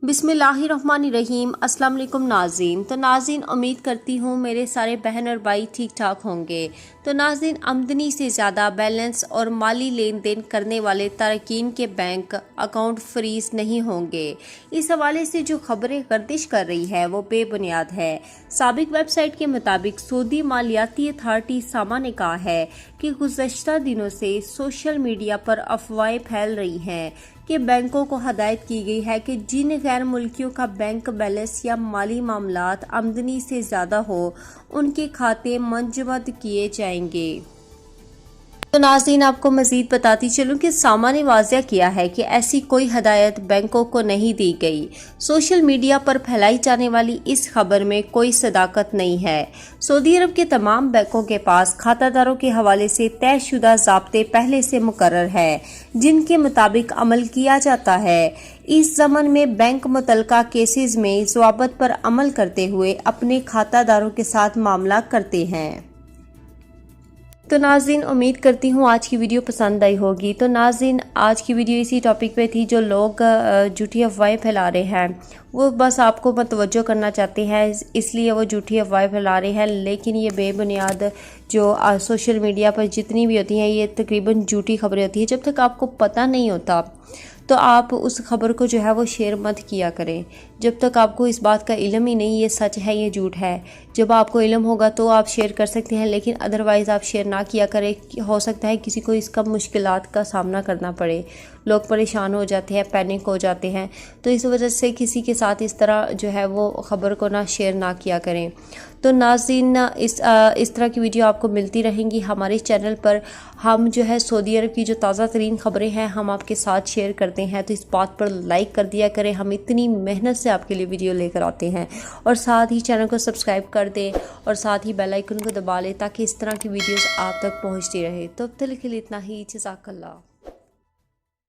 बिस्मिल्लाहिर्रहमानिर्रहीम। अस्सलाम वालेकुम नाज़रीन। तो नाज़रीन, उम्मीद करती हूँ मेरे सारे बहन और भाई ठीक ठाक होंगे। तो नाज़रीन, आमदनी से ज़्यादा बैलेंस और माली लेन देन करने वाले तारकीन के बैंक अकाउंट फ्रीज नहीं होंगे। इस हवाले से जो खबरें गर्दिश कर रही है वो बेबुनियाद है। साबिक वेबसाइट के मुताबिक सऊदी मालियाती अथॉरिटी सामा ने कहा है कि गुज़श्ता दिनों से सोशल मीडिया पर अफवाहें फैल रही हैं कि बैंकों को हदायत की गई है कि जिन गैर मुल्कियों का बैंक बैलेंस या माली मामलात आमदनी से ज़्यादा हो उनके खाते मंजमद किए जाएंगे। तो नाज़रीन, आपको मज़ीद बताती चलूँ कि सामा ने वाज़िया किया है कि ऐसी कोई हदायत बैंकों को नहीं दी गई। सोशल मीडिया पर फैलाई जाने वाली इस खबर में कोई सदाकत नहीं है। सऊदी अरब के तमाम बैंकों के पास खातादारों के हवाले से तयशुदा ज़ाब्ते पहले से मुकर्रर है, जिनके मुताबिक अमल किया जाता है। इस ज़मन में बैंक मुतलका केसेस में ज़वाबत पर अमल करते हुए अपने खातादारों के साथ मामला करते हैं। तो नाज़रीन, उम्मीद करती हूँ आज की वीडियो पसंद आई होगी। तो नाज़रीन, आज की वीडियो इसी टॉपिक पे थी। जो लोग झूठी अफवाहें फैला रहे हैं वो बस आपको मतवज्जो करना चाहते हैं, इसलिए वो झूठी अफवाहें फैला रहे हैं। लेकिन ये बेबुनियाद जो सोशल मीडिया पर जितनी भी होती हैं ये तकरीबन झूठी खबरें होती हैं। जब तक आपको पता नहीं होता तो आप उस खबर को जो है वो शेयर मत किया करें। जब तक आपको इस बात का इल्म ही नहीं ये सच है ये झूठ है, जब आपको इल्म होगा तो आप शेयर कर सकते हैं, लेकिन अदरवाइज़ आप शेयर ना किया करें। हो सकता है किसी को इसका मुश्किलात का सामना करना पड़े, लोग परेशान हो जाते हैं, पैनिक हो जाते हैं। तो इस वजह से किसी के साथ इस तरह जो है वो ख़बर को ना शेयर ना किया करें। तो नाज़रीन, इस तरह की वीडियो आपको मिलती रहेंगी हमारे चैनल पर। हम जो है सऊदी अरब की जो ताज़ा तरीन खबरें हैं हम आपके साथ शेयर करते हैं, तो इस बात पर लाइक कर दिया करें। हम इतनी मेहनत से आपके लिए वीडियो लेकर आते हैं। और साथ ही चैनल को सब्सक्राइब कर दें और साथ ही बेल आइकन को दबा लें ताकि इस तरह की वीडियोस आप तक पहुंचती रहे। तो अब तक के लिए इतना ही। जज़ाकल्लाह।